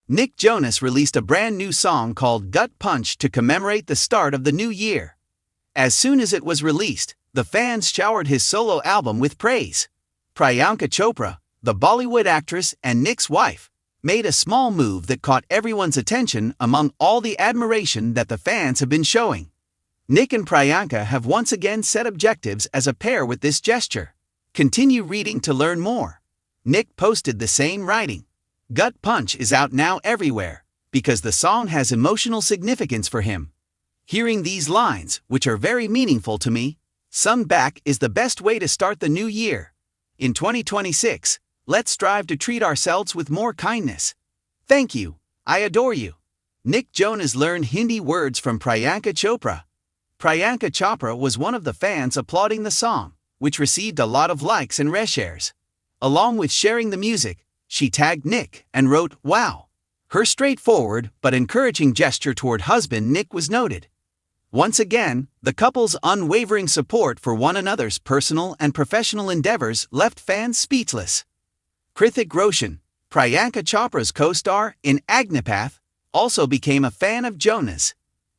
Nick Jonas released a brand new song called Gut Punch to commemorate the start of the new year. As soon as it was released, the fans showered his solo album with praise. Priyanka Chopra, the Bollywood actress and Nick's wife, made a small move that caught everyone's attention among all the admiration that the fans have been showing. Nick and Priyanka have once again set objectives as a pair with this gesture. Continue reading to learn more. Nick posted the same writing. Gut Punch is out now everywhere, because the song has emotional significance for him. Hearing these lines, which are very meaningful to me, sung back is the best way to start the new year. In 2026, let's strive to treat ourselves with more kindness. Thank you, I adore you. Nick Jonas learned Hindi words from Priyanka Chopra. Priyanka Chopra was one of the fans applauding the song, which received a lot of likes and reshares. Along with sharing the music, she tagged Nick and wrote, "Wow." Her straightforward but encouraging gesture toward husband Nick was noted. Once again, the couple's unwavering support for one another's personal and professional endeavors left fans speechless. Hrithik Roshan, Priyanka Chopra's co-star in Agnipath, also became a fan of Jonas.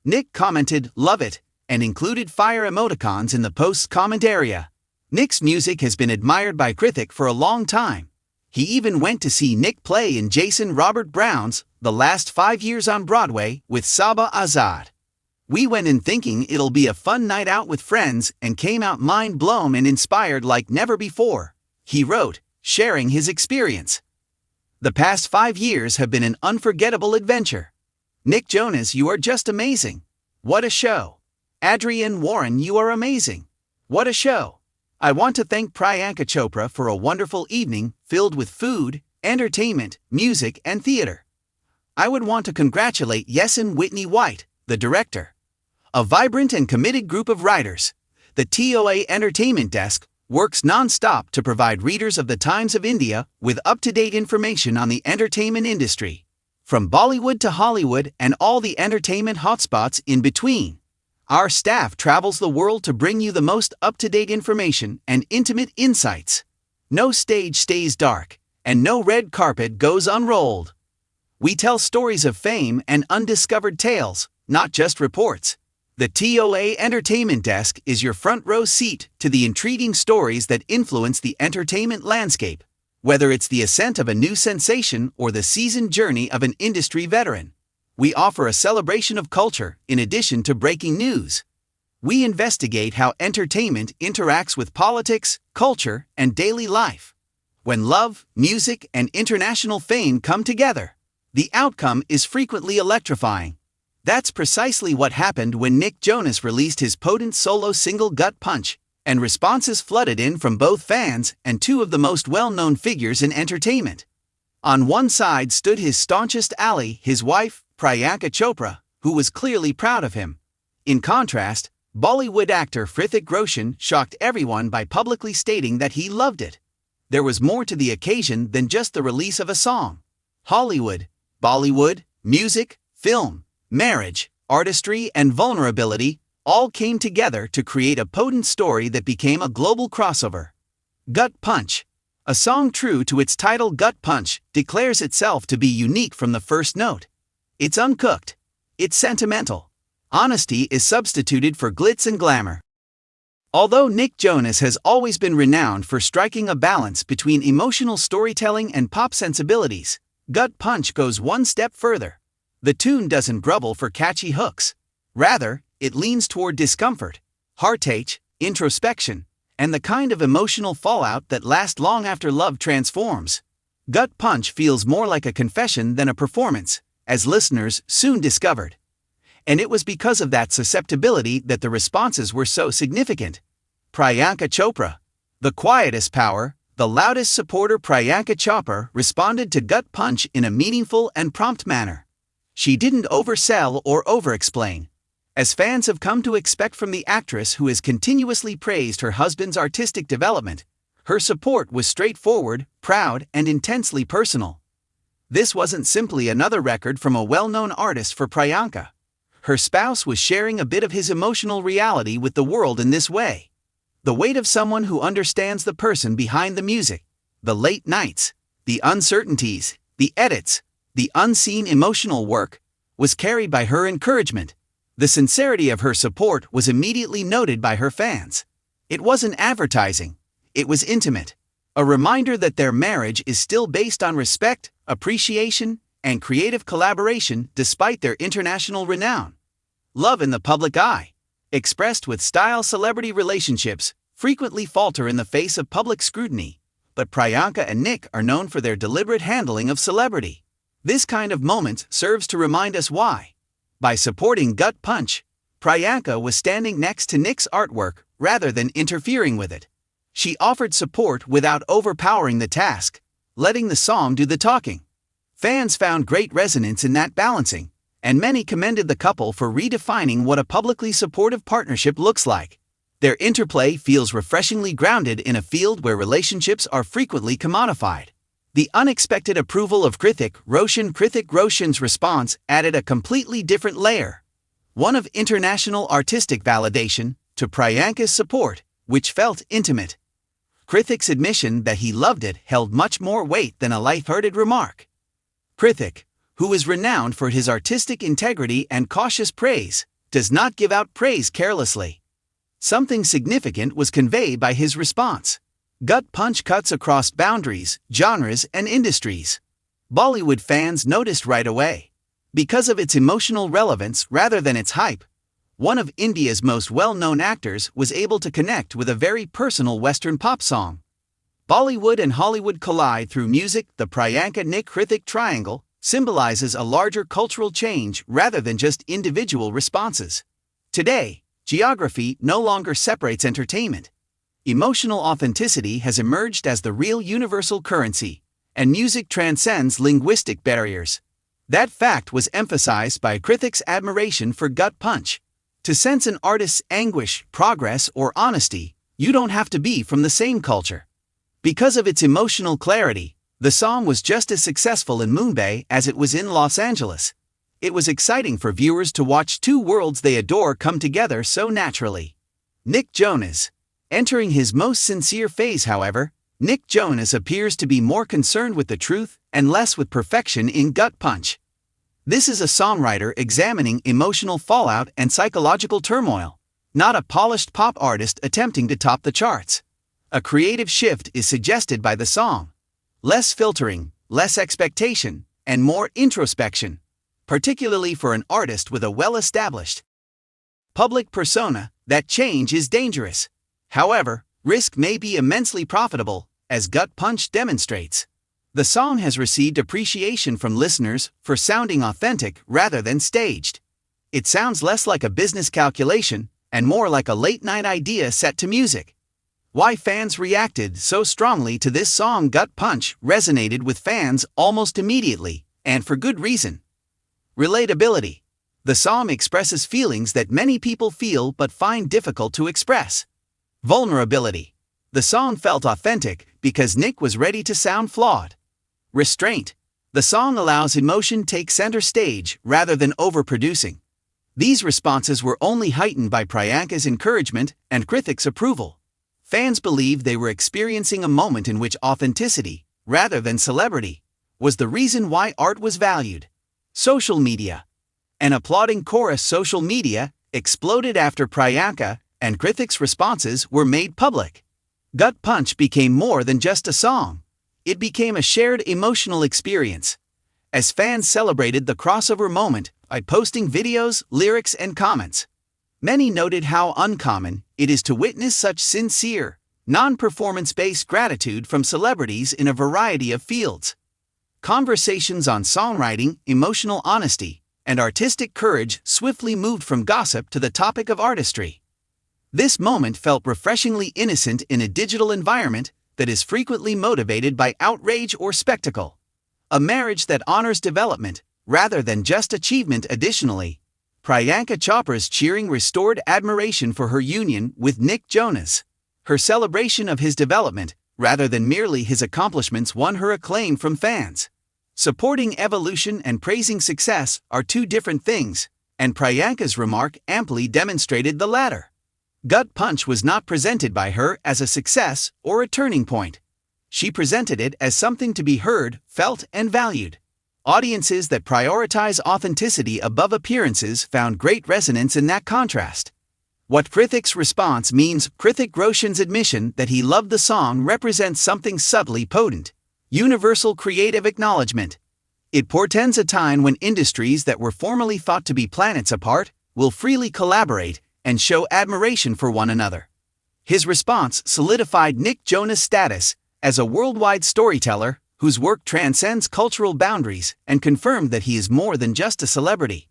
Nick commented, "Love it," and included fire emoticons in the post's comment area. Nick's music has been admired by Hrithik for a long time. He even went to see Nick play in Jason Robert Brown's The Last 5 Years on Broadway with Saba Azad. "We went in thinking it'll be a fun night out with friends and came out mind blown and inspired like never before," he wrote, sharing his experience. "The past 5 years have been an unforgettable adventure. Nick Jonas, you are just amazing. What a show. Adrienne Warren, you are amazing. What a show. I want to thank Priyanka Chopra for a wonderful evening filled with food, entertainment, music, and theater. I would want to congratulate Yesin Whitney White, the director. A vibrant and committed group of writers. The TOA Entertainment Desk works non-stop to provide readers of the Times of India with up-to-date information on the entertainment industry, from Bollywood to Hollywood and all the entertainment hotspots in between. Our staff travels the world to bring you the most up-to-date information and intimate insights. No stage stays dark, and no red carpet goes unrolled. We tell stories of fame and undiscovered tales, not just reports. The TOA Entertainment Desk is your front row seat to the intriguing stories that influence the entertainment landscape, whether it's the ascent of a new sensation or the seasoned journey of an industry veteran. We offer a celebration of culture in addition to breaking news. We investigate how entertainment interacts with politics, culture, and daily life. When love, music, and international fame come together, the outcome is frequently electrifying. That's precisely what happened when Nick Jonas released his potent solo single Gut Punch, and responses flooded in from both fans and two of the most well-known figures in entertainment. On one side stood his staunchest ally, his wife, Priyanka Chopra, who was clearly proud of him. In contrast, Bollywood actor Hrithik Roshan shocked everyone by publicly stating that he loved it. There was more to the occasion than just the release of a song. Hollywood, Bollywood, music, film, marriage, artistry, and vulnerability all came together to create a potent story that became a global crossover. Gut Punch. A song true to its title, Gut Punch, declares itself to be unique from the first note. It's uncooked. It's sentimental. Honesty is substituted for glitz and glamour. Although Nick Jonas has always been renowned for striking a balance between emotional storytelling and pop sensibilities, Gut Punch goes one step further. The tune doesn't grovel for catchy hooks. Rather, it leans toward discomfort, heartache, introspection, and the kind of emotional fallout that lasts long after love transforms. Gut Punch feels more like a confession than a performance, as listeners soon discovered. And it was because of that susceptibility that the responses were so significant. Priyanka Chopra, the quietest power, the loudest supporter. Priyanka Chopra responded to Gut Punch in a meaningful and prompt manner. She didn't oversell or overexplain. As fans have come to expect from the actress who has continuously praised her husband's artistic development, her support was straightforward, proud, and intensely personal. This wasn't simply another record from a well-known artist for Priyanka. Her spouse was sharing a bit of his emotional reality with the world in this way. The weight of someone who understands the person behind the music, the late nights, the uncertainties, the edits, The unseen emotional work was carried by her encouragement. The sincerity of her support was immediately noted by her fans. It wasn't advertising, it was intimate. A reminder that their marriage is still based on respect, appreciation, and creative collaboration despite their international renown. Love in the public eye, expressed with style. Celebrity relationships frequently falter in the face of public scrutiny, but Priyanka and Nick are known for their deliberate handling of celebrity. This kind of moment serves to remind us why. By supporting Gut Punch, Priyanka was standing next to Nick's artwork rather than interfering with it. She offered support without overpowering the task, letting the song do the talking. Fans found great resonance in that balancing, and many commended the couple for redefining what a publicly supportive partnership looks like. Their interplay feels refreshingly grounded in a field where relationships are frequently commodified. The unexpected approval of Hrithik Roshan's response added a completely different layer, one of international artistic validation, to Priyanka's support, which felt intimate. Hrithik's admission that he loved it held much more weight than a lighthearted remark. Hrithik, who is renowned for his artistic integrity and cautious praise, does not give out praise carelessly. Something significant was conveyed by his response. Gut Punch cuts across boundaries, genres, and industries. Bollywood fans noticed right away. Because of its emotional relevance rather than its hype, one of India's most well-known actors was able to connect with a very personal Western pop song. Bollywood and Hollywood collide through music. The Priyanka-Nick-Hrithik triangle symbolizes a larger cultural change rather than just individual responses. Today, geography no longer separates entertainment. Emotional authenticity has emerged as the real universal currency, and music transcends linguistic barriers. That fact was emphasized by Hrithik's admiration for Gut Punch. To sense an artist's anguish, progress, or honesty, you don't have to be from the same culture. Because of its emotional clarity, the song was just as successful in Mumbai as it was in Los Angeles. It was exciting for viewers to watch two worlds they adore come together so naturally. Nick Jonas. Entering his most sincere phase, however, Nick Jonas appears to be more concerned with the truth and less with perfection in Gut Punch. This is a songwriter examining emotional fallout and psychological turmoil, not a polished pop artist attempting to top the charts. A creative shift is suggested by the song. Less filtering, less expectation, and more introspection, particularly for an artist with a well-established public persona. That change is dangerous. However, risk may be immensely profitable, as Gut Punch demonstrates. The song has received appreciation from listeners for sounding authentic rather than staged. It sounds less like a business calculation and more like a late-night idea set to music. Why fans reacted so strongly to this song? Gut Punch resonated with fans almost immediately, and for good reason. Relatability. The song expresses feelings that many people feel but find difficult to express. Vulnerability. The song felt authentic because Nick was ready to sound flawed. Restraint. The song allows emotion take center stage rather than overproducing. These responses were only heightened by Priyanka's encouragement and Hrithik's approval. Fans believed they were experiencing a moment in which authenticity, rather than celebrity, was the reason why art was valued. Social media. An applauding chorus. Social media exploded after Priyanka and Hrithik's responses were made public. Gut Punch became more than just a song. It became a shared emotional experience. As fans celebrated the crossover moment by posting videos, lyrics, and comments, many noted how uncommon it is to witness such sincere, non-performance-based gratitude from celebrities in a variety of fields. Conversations on songwriting, emotional honesty, and artistic courage swiftly moved from gossip to the topic of artistry. This moment felt refreshingly innocent in a digital environment that is frequently motivated by outrage or spectacle. A marriage that honors development, rather than just achievement. Additionally, Priyanka Chopra's cheering restored admiration for her union with Nick Jonas. Her celebration of his development, rather than merely his accomplishments, won her acclaim from fans. Supporting evolution and praising success are two different things, and Priyanka's remark amply demonstrated the latter. Gut Punch was not presented by her as a success or a turning point. She presented it as something to be heard, felt, and valued. Audiences that prioritize authenticity above appearances found great resonance in that contrast. What Krithik's response means, Hrithik Roshan's admission that he loved the song represents something subtly potent. Universal creative acknowledgement. It portends a time when industries that were formerly thought to be planets apart will freely collaborate and show admiration for one another. His response solidified Nick Jonas' status as a worldwide storyteller whose work transcends cultural boundaries and confirmed that he is more than just a celebrity.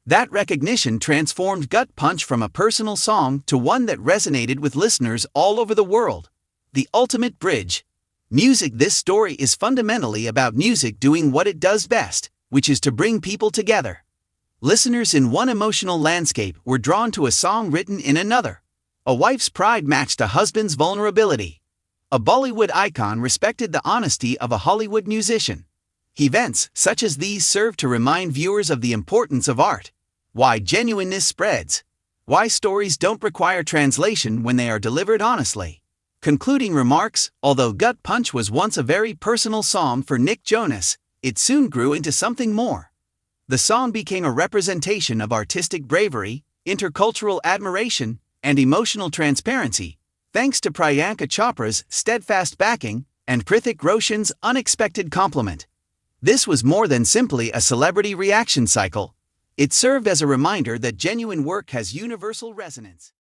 That recognition transformed Gut Punch from a personal song to one that resonated with listeners all over the world. The ultimate bridge. Music. This story is fundamentally about music doing what it does best, which is to bring people together. Listeners in one emotional landscape were drawn to a song written in another. A wife's pride matched a husband's vulnerability. A Bollywood icon respected the honesty of a Hollywood musician. Events such as these serve to remind viewers of the importance of art. Why genuineness spreads. Why stories don't require translation when they are delivered honestly. Concluding remarks. Although Gut Punch was once a very personal song for Nick Jonas, it soon grew into something more. The song became a representation of artistic bravery, intercultural admiration, and emotional transparency, thanks to Priyanka Chopra's steadfast backing and Hrithik Roshan's unexpected compliment. This was more than simply a celebrity reaction cycle. It served as a reminder that genuine work has universal resonance.